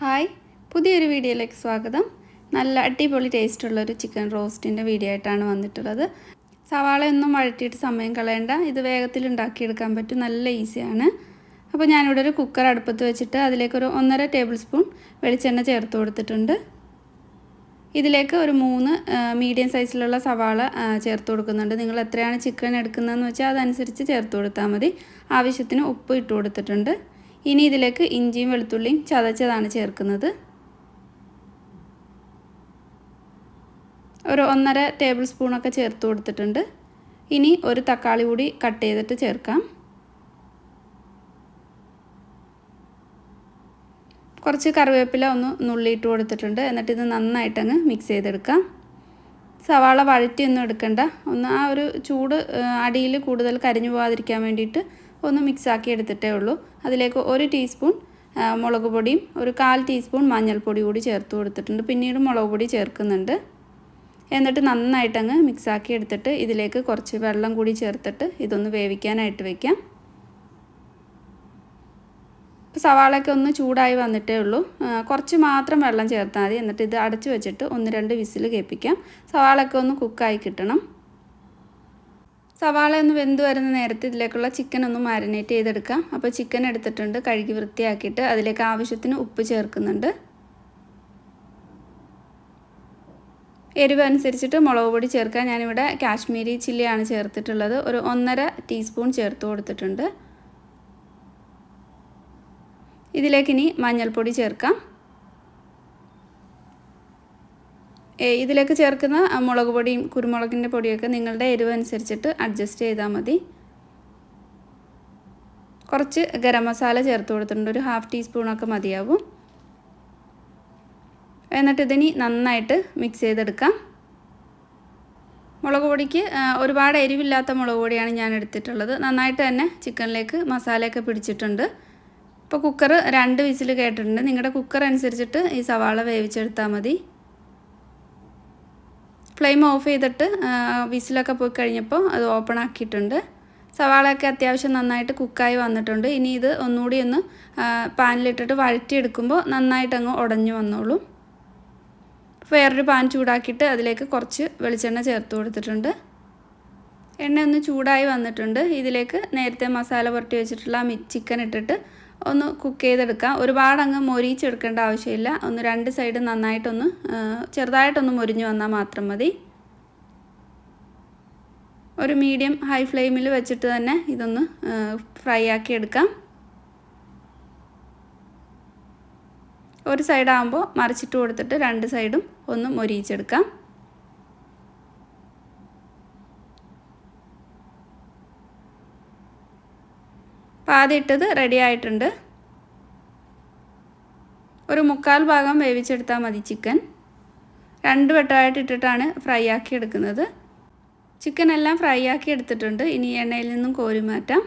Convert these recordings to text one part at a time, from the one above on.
Hi, പുതിയൊരു വീഡിയോയിലേക്ക് സ്വാഗതം. നല്ല അടിപൊളി ടേസ്റ്റുള്ളൊരു ചിക്കൻ റോസ്റ്റിൻ്റെ വീഡിയോ ആയിട്ടാണ് വന്നിട്ടുള്ളത്. സവാളയൊന്നും വഴറ്റിയിട്ട് സമയം കളയണ്ട, ഇത് വേഗത്തിൽ ഉണ്ടാക്കിയെടുക്കാൻ പറ്റും, നല്ല ഈസിയാണ്. അപ്പോൾ ഞാനിവിടെ ഒരു കുക്കർ അടുപ്പത്ത് വെച്ചിട്ട് അതിലേക്കൊരു 1.5 ടേബിൾ സ്പൂൺ വെളിച്ചെണ്ണ ചേർത്ത് കൊടുത്തിട്ടുണ്ട്. ഇതിലേക്ക് ഒരു 3 മീഡിയം സൈസിലുള്ള സവാള ചേർത്ത് കൊടുക്കുന്നുണ്ട്. നിങ്ങൾ എത്രയാണ് ചിക്കൻ എടുക്കുന്നതെന്ന് വെച്ചാൽ അതനുസരിച്ച് ചേർത്ത് കൊടുത്താൽ മതി. ആവശ്യത്തിന് ഉപ്പ് ഇട്ട് കൊടുത്തിട്ടുണ്ട്. ഇനി ഇതിലേക്ക് ഇഞ്ചിയും വെളുത്തുള്ളിയും ചതച്ചതാണ് ചേർക്കുന്നത്. ഒരു 1.5 ടേബിൾ സ്പൂണൊക്കെ ചേർത്ത് കൊടുത്തിട്ടുണ്ട്. ഇനി ഒരു തക്കാളി കൂടി കട്ട് ചെയ്തിട്ട് ചേർക്കാം. കുറച്ച് കറിവേപ്പില ഒന്ന് നുള്ളിയിട്ട് കൊടുത്തിട്ടുണ്ട്. എന്നിട്ട് ഇത് നന്നായിട്ടങ്ങ് മിക്സ് ചെയ്തെടുക്കാം. സവാള വഴറ്റിയൊന്നും എടുക്കണ്ട, ഒന്ന് ആ ഒരു ചൂട് അടിയിൽ കൂടുതൽ കരിഞ്ഞു പോകാതിരിക്കാൻ വേണ്ടിയിട്ട് ഒന്ന് മിക്സാക്കി എടുത്തിട്ടേ ഉള്ളൂ. അതിലേക്ക് 1 ടീസ്പൂൺ മുളക് പൊടിയും ഒരു 1/4 ടീസ്പൂൺ മഞ്ഞൾപ്പൊടി കൂടി ചേർത്ത് കൊടുത്തിട്ടുണ്ട്. പിന്നീട് മുളക് പൊടി ചേർക്കുന്നുണ്ട്. എന്നിട്ട് നന്നായിട്ടങ്ങ് മിക്സാക്കി എടുത്തിട്ട് ഇതിലേക്ക് കുറച്ച് വെള്ളം കൂടി ചേർത്തിട്ട് ഇതൊന്ന് വേവിക്കാനായിട്ട് വയ്ക്കാം. ഇപ്പോൾ സവാളയൊക്കെ ഒന്ന് ചൂടായി വന്നിട്ടേ ഉള്ളൂ. കുറച്ച് മാത്രം വെള്ളം ചേർത്താൽ മതി. എന്നിട്ട് ഇത് അടച്ചു വെച്ചിട്ട് 1-2 വിസിൽ കേൾപ്പിക്കാം. സവാളയൊക്കെ ഒന്ന് കുക്കായി കിട്ടണം. സവാള ഒന്ന് വെന്ത് വരുന്ന നേരത്ത് ഇതിലേക്കുള്ള ചിക്കൻ ഒന്ന് മാരിനേറ്റ് ചെയ്തെടുക്കാം. അപ്പോൾ ചിക്കൻ എടുത്തിട്ടുണ്ട്, കഴുകി വൃത്തിയാക്കിയിട്ട് അതിലേക്ക് ആവശ്യത്തിന് ഉപ്പ് ചേർക്കുന്നുണ്ട്. എരിവ് അനുസരിച്ചിട്ട് മുളക് പൊടി ചേർക്കാൻ ഞാനിവിടെ കാശ്മീരി ചില്ലിയാണ് ചേർത്തിട്ടുള്ളത്. ഒരു 1.5 ടീസ്പൂൺ ചേർത്ത് കൊടുത്തിട്ടുണ്ട്. ഇതിലേക്കിനി മഞ്ഞൾപ്പൊടി ചേർക്കാം. ഇതിലേക്ക് ചേർക്കുന്ന മുളക് പൊടിയും കുരുമുളകിൻ്റെ പൊടിയൊക്കെ നിങ്ങളുടെ എരിവ് അനുസരിച്ചിട്ട് അഡ്ജസ്റ്റ് ചെയ്താൽ മതി. കുറച്ച് ഗരം മസാല ചേർത്ത് കൊടുത്തിട്ടുണ്ട്, ഒരു 1/2 ടീസ്പൂണൊക്കെ മതിയാവും. എന്നിട്ട് ഇതിനി നന്നായിട്ട് മിക്സ് ചെയ്തെടുക്കാം. മുളക് പൊടിക്ക് ഒരുപാട് എരിവില്ലാത്ത മുളക് പൊടിയാണ് ഞാൻ എടുത്തിട്ടുള്ളത്. നന്നായിട്ട് തന്നെ ചിക്കനിലേക്ക് മസാലയൊക്കെ പിടിച്ചിട്ടുണ്ട്. ഇപ്പോൾ കുക്കർ 2 വിസിൽ കേട്ടിട്ടുണ്ട്. നിങ്ങളുടെ കുക്കർ അനുസരിച്ചിട്ട് ഈ സവാള വേവിച്ചെടുത്താൽ മതി. ഫ്ലെയിം ഓഫ് ചെയ്തിട്ട് വിസിലൊക്കെ പോയി കഴിഞ്ഞപ്പോൾ അത് ഓപ്പൺ ആക്കിയിട്ടുണ്ട്. സവാളയൊക്കെ അത്യാവശ്യം നന്നായിട്ട് കുക്കായി വന്നിട്ടുണ്ട്. ഇനി ഇത് ഒന്നുകൂടി ഒന്ന് പാനിലിട്ടിട്ട് വഴറ്റിയെടുക്കുമ്പോൾ നന്നായിട്ടങ്ങ് ഉടഞ്ഞു വന്നോളൂ. വേറൊരു പാൻ ചൂടാക്കിയിട്ട് അതിലേക്ക് കുറച്ച് വെളിച്ചെണ്ണ ചേർത്ത് കൊടുത്തിട്ടുണ്ട്. എണ്ണ ഒന്ന് ചൂടായി വന്നിട്ടുണ്ട്. ഇതിലേക്ക് നേരത്തെ മസാല പുരട്ടി വെച്ചിട്ടുള്ള ചിക്കൻ ഇട്ടിട്ട് ഒന്ന് കുക്ക് ചെയ്തെടുക്കാം. ഒരുപാട് അങ്ങ് മൊരിച്ചെടുക്കേണ്ട ആവശ്യമില്ല. ഒന്ന് 2 സൈഡ് നന്നായിട്ടൊന്ന് ചെറുതായിട്ടൊന്ന് മൊരിഞ്ഞു വന്നാൽ മാത്രം മതി. ഒരു മീഡിയം ഹൈ ഫ്ലെയിമിൽ വെച്ചിട്ട് തന്നെ ഇതൊന്ന് ഫ്രൈ ആക്കി എടുക്കാം. ഒരു സൈഡാകുമ്പോൾ മറിച്ചിട്ട് കൊടുത്തിട്ട് 2 സൈഡും ഒന്ന് മൊരിച്ചെടുക്കാം. ആദ്യം ഇട്ടത് റെഡി ആയിട്ടുണ്ട്. ഒരു 1/4 ഭാഗം വേവിച്ചെടുത്താൽ മതി ചിക്കൻ. 2 വട്ടമായിട്ട് ഇട്ടിട്ടാണ് ഫ്രൈ ആക്കി എടുക്കുന്നത്. ചിക്കൻ എല്ലാം ഫ്രൈ ആക്കി എടുത്തിട്ടുണ്ട്. ഇനി എണ്ണയിൽ നിന്നും കോരി മാറ്റാം.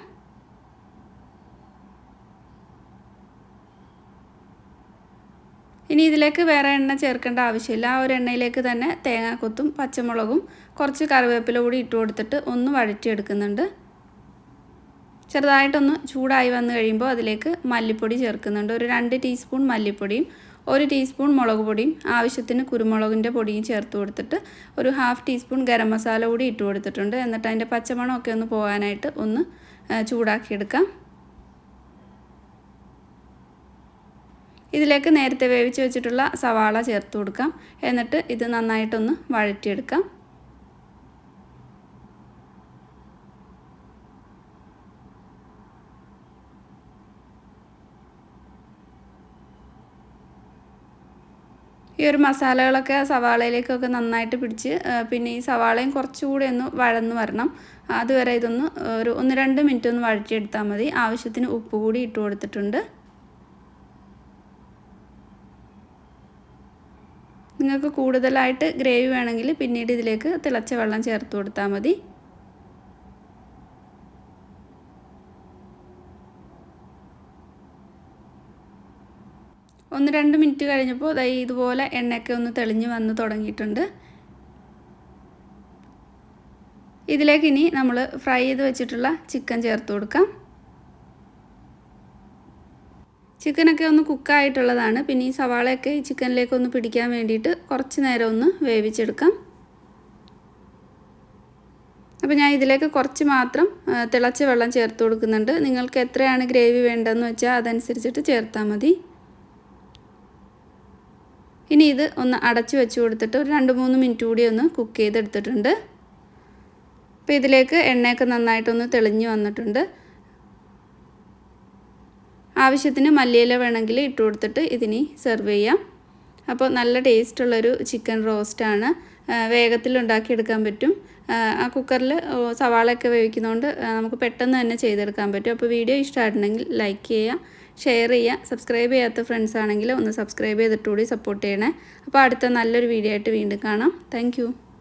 ഇനി ഇതിലേക്ക് വേറെ എണ്ണ ചേർക്കേണ്ട ആവശ്യമില്ല. ആ ഒരു എണ്ണയിലേക്ക് തന്നെ തേങ്ങാക്കൊത്തും പച്ചമുളകും കുറച്ച് കറിവേപ്പില കൂടി ഇട്ട് കൊടുത്തിട്ട് ഒന്ന് വഴറ്റിയെടുക്കുന്നുണ്ട്. ചെറുതായിട്ടൊന്ന് ചൂടായി വന്നു കഴിയുമ്പോൾ അതിലേക്ക് മല്ലിപ്പൊടി ചേർക്കുന്നുണ്ട്. ഒരു 2 ടീസ്പൂൺ മല്ലിപ്പൊടിയും 1 ടീസ്പൂൺ മുളക് പൊടിയും ആവശ്യത്തിന് കുരുമുളകിൻ്റെ പൊടിയും ചേർത്ത് കൊടുത്തിട്ട് ഒരു 1/2 ടീസ്പൂൺ ഗരം മസാല കൂടി ഇട്ട് കൊടുത്തിട്ടുണ്ട്. എന്നിട്ട് അതിൻ്റെ പച്ചമണമൊക്കെ ഒന്ന് പോകാനായിട്ട് ഒന്ന് ചൂടാക്കിയെടുക്കാം. ഇതിലേക്ക് നേരത്തെ വേവിച്ച് വെച്ചിട്ടുള്ള സവാള ചേർത്ത് കൊടുക്കാം. എന്നിട്ട് ഇത് നന്നായിട്ടൊന്ന് വഴറ്റിയെടുക്കാം. ഈ ഒരു മസാലകളൊക്കെ സവാളയിലേക്കൊക്കെ നന്നായിട്ട് പിടിച്ച് പിന്നെ ഈ സവാളയും കുറച്ചുകൂടി ഒന്ന് വഴന്ന് വരണം. അതുവരെ ഇതൊന്ന് ഒരു 1-2 മിനിറ്റ് ഒന്ന് വഴറ്റിയെടുത്താൽ മതി. ആവശ്യത്തിന് ഉപ്പ് കൂടി ഇട്ട് കൊടുത്തിട്ടുണ്ട്. നിങ്ങൾക്ക് കൂടുതലായിട്ട് ഗ്രേവി വേണമെങ്കിൽ പിന്നീട് ഇതിലേക്ക് തിളച്ച വെള്ളം ചേർത്ത് കൊടുത്താൽ മതി. 1-2 മിനിറ്റ് കഴിഞ്ഞപ്പോൾ ഇതുപോലെ എണ്ണയൊക്കെ ഒന്ന് തെളിഞ്ഞ് വന്ന് തുടങ്ങിയിട്ടുണ്ട്. ഇതിലേക്ക് ഇനി നമ്മൾ ഫ്രൈ ചെയ്ത് വെച്ചിട്ടുള്ള ചിക്കൻ ചേർത്ത് കൊടുക്കാം. ചിക്കനൊക്കെ ഒന്ന് കുക്കായിട്ടുള്ളതാണ്. പിന്നെ ഈ സവാളയൊക്കെ ഈ ചിക്കനിലേക്ക് ഒന്ന് പിടിക്കാൻ വേണ്ടിയിട്ട് കുറച്ച് നേരം ഒന്ന് വേവിച്ചെടുക്കാം. അപ്പോൾ ഞാൻ ഇതിലേക്ക് കുറച്ച് മാത്രം തിളച്ച വെള്ളം ചേർത്ത് കൊടുക്കുന്നുണ്ട്. നിങ്ങൾക്ക് എത്രയാണ് ഗ്രേവി വേണ്ടതെന്ന് വെച്ചാൽ അതനുസരിച്ചിട്ട് ചേർത്താൽ മതി. ഇനി ഇത് ഒന്ന് അടച്ചു വെച്ച് കൊടുത്തിട്ട് ഒരു 2-3 മിനിറ്റ് കൂടി ഒന്ന് കുക്ക് ചെയ്തെടുത്തിട്ടുണ്ട്. അപ്പോൾ ഇതിലേക്ക് എണ്ണയൊക്കെ നന്നായിട്ടൊന്ന് തെളിഞ്ഞു വന്നിട്ടുണ്ട്. ആവശ്യത്തിന് മല്ലിയില വേണമെങ്കിൽ ഇട്ട് കൊടുത്തിട്ട് ഇതിനി സെർവ് ചെയ്യാം. അപ്പോൾ നല്ല ടേസ്റ്റുള്ളൊരു ചിക്കൻ റോസ്റ്റാണ്. വേഗത്തിൽ ഉണ്ടാക്കിയെടുക്കാൻ പറ്റും. ആ കുക്കറിൽ സവാളയൊക്കെ വേവിക്കുന്നതുകൊണ്ട് നമുക്ക് പെട്ടെന്ന് തന്നെ ചെയ്തെടുക്കാൻ പറ്റും. അപ്പോൾ വീഡിയോ ഇഷ്ടമായിട്ടുണ്ടെങ്കിൽ ലൈക്ക് ചെയ്യുക, ഷെയർ ചെയ്യുക. സബ്സ്ക്രൈബ് ചെയ്യാത്ത ഫ്രണ്ട്സ് ആണെങ്കിൽ ഒന്ന് സബ്സ്ക്രൈബ് ചെയ്തിട്ടുകൂടി സപ്പോർട്ട് ചെയ്യണേ. അപ്പോൾ അടുത്ത നല്ലൊരു വീഡിയോ ആയിട്ട് വീണ്ടും കാണാം. താങ്ക്